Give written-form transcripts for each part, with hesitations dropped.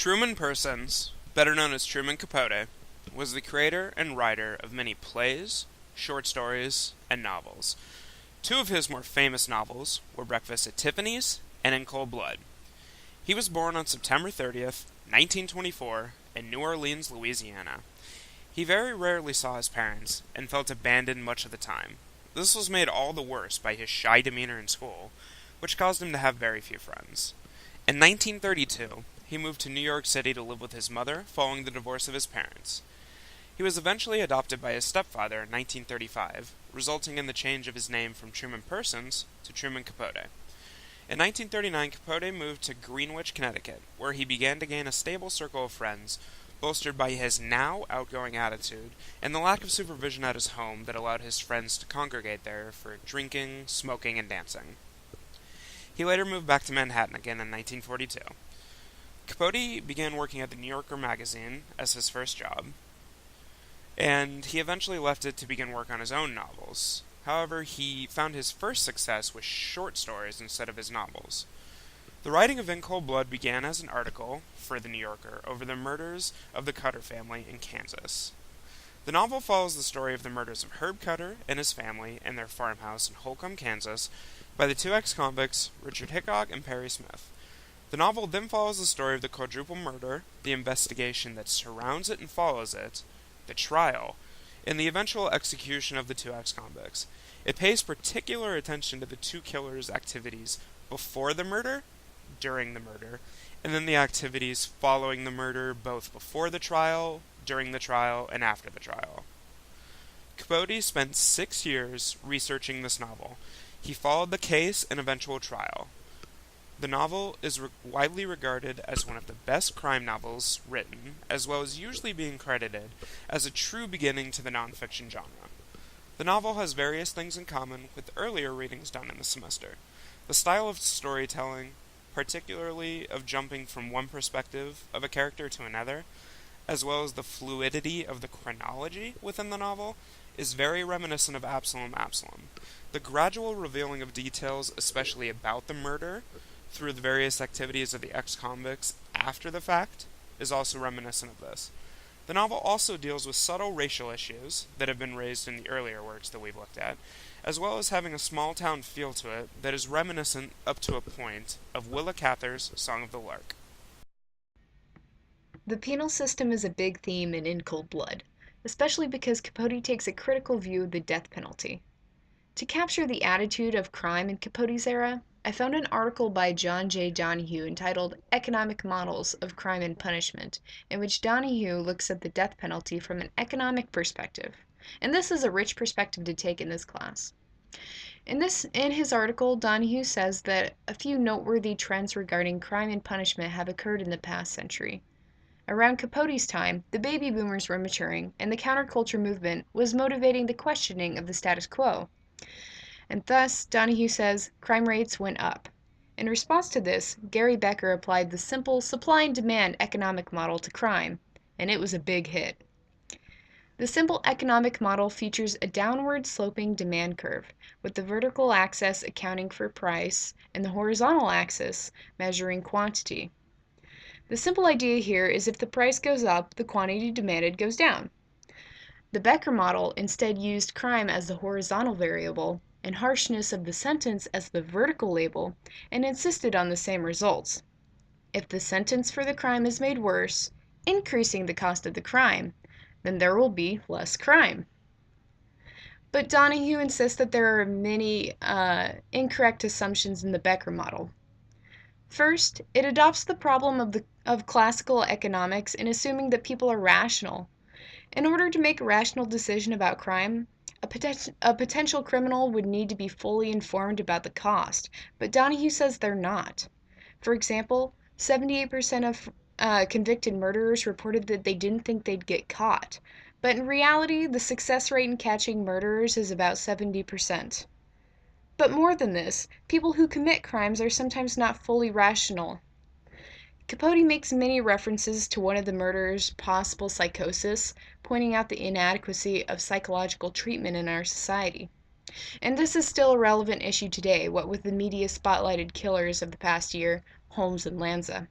Truman Persons, better known as Truman Capote, was the creator and writer of many plays, short stories, and novels. Two of his more famous novels were Breakfast at Tiffany's and In Cold Blood. He was born on September 30th, 1924, in New Orleans, Louisiana. He very rarely saw his parents and felt abandoned much of the time. This was made all the worse by his shy demeanor in school, which caused him to have very few friends. In 1932, he moved to New York City to live with his mother following the divorce of his parents. He was eventually adopted by his stepfather in 1935, resulting in the change of his name from Truman Persons to Truman Capote. In 1939, Capote moved to Greenwich, Connecticut, where he began to gain a stable circle of friends, bolstered by his now outgoing attitude and the lack of supervision at his home that allowed his friends to congregate there for drinking, smoking, and dancing. He later moved back to Manhattan again in 1942. Capote began working at the New Yorker magazine as his first job, and he eventually left it to begin work on his own novels. However, he found his first success with short stories instead of his novels. The writing of In Cold Blood began as an article for the New Yorker over the murders of the Cutter family in Kansas. The novel follows the story of the murders of Herb Cutter and his family in their farmhouse in Holcomb, Kansas, by the two ex-convicts, Richard Hickok and Perry Smith. The novel then follows the story of the quadruple murder, the investigation that surrounds it and follows it, the trial, and the eventual execution of the two ex-convicts. It pays particular attention to the two killers' activities before the murder, during the murder, and then the activities following the murder both before the trial, during the trial, and after the trial. Capote spent 6 years researching this novel. He followed the case and eventual trial. The novel is widely regarded as one of the best crime novels written, as well as usually being credited as a true beginning to the nonfiction genre. The novel has various things in common with earlier readings done in the semester. The style of storytelling, particularly of jumping from one perspective of a character to another, as well as the fluidity of the chronology within the novel, is very reminiscent of Absalom, Absalom. The gradual revealing of details, especially about the murder, through the various activities of the ex-convicts after the fact, is also reminiscent of this. The novel also deals with subtle racial issues that have been raised in the earlier works that we've looked at, as well as having a small-town feel to it that is reminiscent up to a point of Willa Cather's Song of the Lark. The penal system is a big theme in Cold Blood, especially because Capote takes a critical view of the death penalty. To capture the attitude of crime in Capote's era, I found an article by John J. Donahue entitled Economic Models of Crime and Punishment, in which Donahue looks at the death penalty from an economic perspective. And this is a rich perspective to take in this class. In his article, Donahue says that a few noteworthy trends regarding crime and punishment have occurred in the past century. Around Capote's time, the baby boomers were maturing, and the counterculture movement was motivating the questioning of the status quo. And thus, Donahue says, crime rates went up. In response to this, Gary Becker applied the simple supply and demand economic model to crime, and it was a big hit. The simple economic model features a downward sloping demand curve, with the vertical axis accounting for price and the horizontal axis measuring quantity. The simple idea here is if the price goes up, the quantity demanded goes down. The Becker model instead used crime as the horizontal variable and harshness of the sentence as the vertical label, and insisted on the same results. If the sentence for the crime is made worse, increasing the cost of the crime, then there will be less crime. But Donahue insists that there are many incorrect assumptions in the Becker model. First, it adopts the problem of classical economics in assuming that people are rational. In order to make a rational decision about crime, a potential criminal would need to be fully informed about the cost, but Donahue says they're not. For example, 78% of convicted murderers reported that they didn't think they'd get caught, but in reality, the success rate in catching murderers is about 70%. But more than this, people who commit crimes are sometimes not fully rational. Capote makes many references to one of the murderers' possible psychosis, pointing out the inadequacy of psychological treatment in our society. And this is still a relevant issue today, what with the media spotlighted killers of the past year, Holmes and Lanza.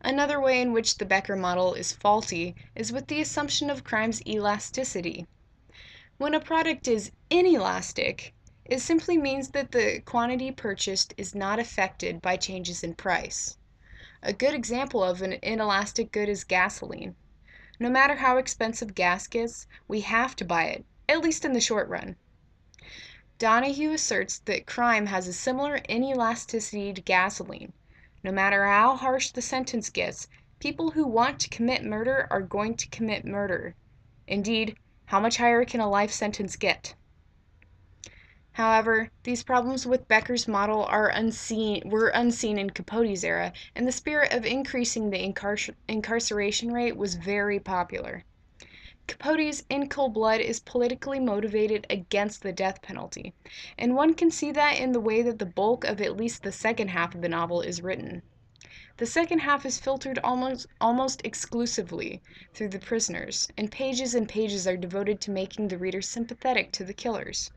Another way in which the Becker model is faulty is with the assumption of crime's elasticity. When a product is inelastic, it simply means that the quantity purchased is not affected by changes in price. A good example of an inelastic good is gasoline. No matter how expensive gas gets, we have to buy it, at least in the short run. Donahue asserts that crime has a similar inelasticity to gasoline. No matter how harsh the sentence gets, people who want to commit murder are going to commit murder. Indeed, how much higher can a life sentence get? However, these problems with Becker's model were unseen in Capote's era, and the spirit of increasing the incarceration rate was very popular. Capote's In Cold Blood is politically motivated against the death penalty, and one can see that in the way that the bulk of at least the second half of the novel is written. The second half is filtered almost exclusively through the prisoners, and pages are devoted to making the reader sympathetic to the killers.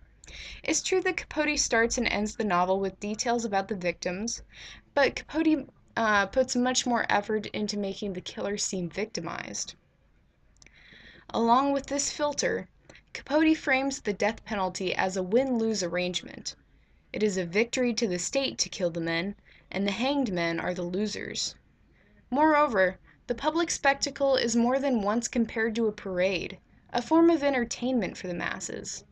It's true that Capote starts and ends the novel with details about the victims, but Capote puts much more effort into making the killers seem victimized. Along with this filter, Capote frames the death penalty as a win-lose arrangement. It is a victory to the state to kill the men, and the hanged men are the losers. Moreover, the public spectacle is more than once compared to a parade, a form of entertainment for the masses.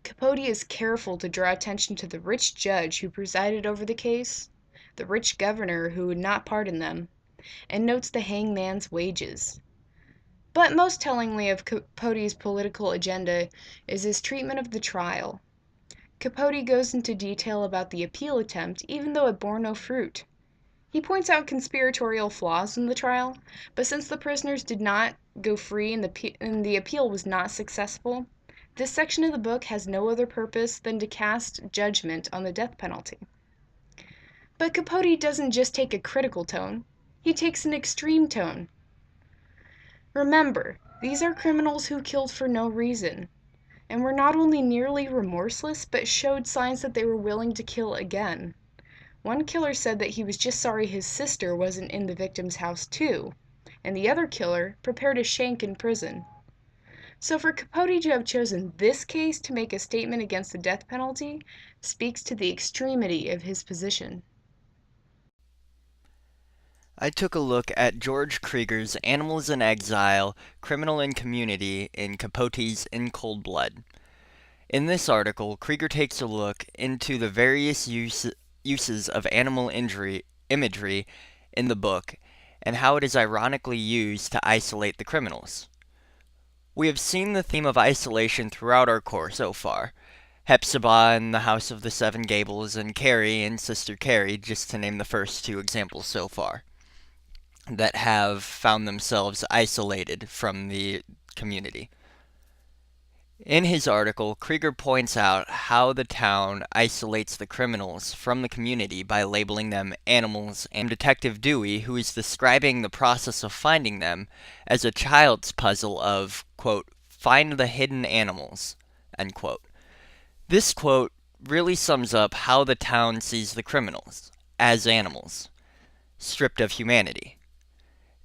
Capote is careful to draw attention to the rich judge who presided over the case, the rich governor who would not pardon them, and notes the hangman's wages. But most tellingly of Capote's political agenda is his treatment of the trial. Capote goes into detail about the appeal attempt, even though it bore no fruit. He points out conspiratorial flaws in the trial, but since the prisoners did not go free and the appeal was not successful, this section of the book has no other purpose than to cast judgment on the death penalty. But Capote doesn't just take a critical tone, he takes an extreme tone. Remember, these are criminals who killed for no reason, and were not only nearly remorseless, but showed signs that they were willing to kill again. One killer said that he was just sorry his sister wasn't in the victim's house too, and the other killer prepared a shank in prison. So for Capote to have chosen this case to make a statement against the death penalty speaks to the extremity of his position. I took a look at George Krieger's Animals in Exile, Criminal and Community in Capote's In Cold Blood. In this article, Krieger takes a look into the various uses of animal imagery in the book and how it is ironically used to isolate the criminals. We have seen the theme of isolation throughout our course so far. Hepzibah in the House of the Seven Gables and Carrie and Sister Carrie, just to name the first two examples so far, that have found themselves isolated from the community. In his article, Krieger points out how the town isolates the criminals from the community by labeling them animals, and Detective Dewey, who is describing the process of finding them as a child's puzzle of, quote, find the hidden animals, end quote. This quote really sums up how the town sees the criminals, as animals, stripped of humanity.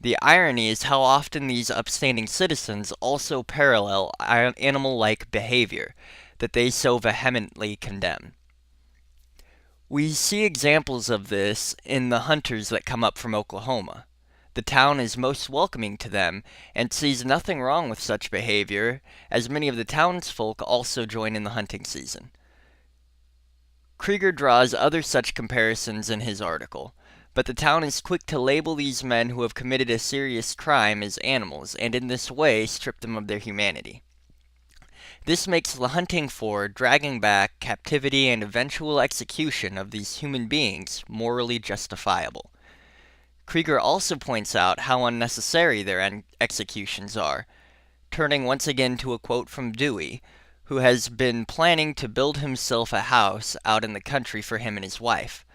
The irony is how often these upstanding citizens also parallel animal-like behavior that they so vehemently condemn. We see examples of this in the hunters that come up from Oklahoma. The town is most welcoming to them and sees nothing wrong with such behavior, as many of the townsfolk also join in the hunting season. Krieger draws other such comparisons in his article, but the town is quick to label these men who have committed a serious crime as animals, and in this way strip them of their humanity. This makes the hunting for, dragging back, captivity, and eventual execution of these human beings morally justifiable. Krieger also points out how unnecessary their executions are, turning once again to a quote from Dewey, who has been planning to build himself a house out in the country for him and his wife.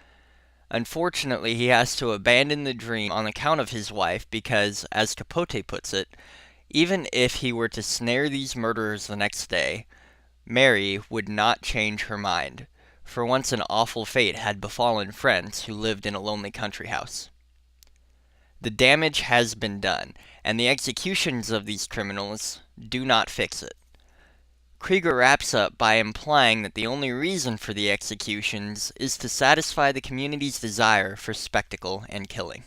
Unfortunately, he has to abandon the dream on account of his wife because, as Capote puts it, even if he were to snare these murderers the next day, Mary would not change her mind, for once an awful fate had befallen friends who lived in a lonely country house. The damage has been done, and the executions of these criminals do not fix it. Krieger wraps up by implying that the only reason for the executions is to satisfy the community's desire for spectacle and killing.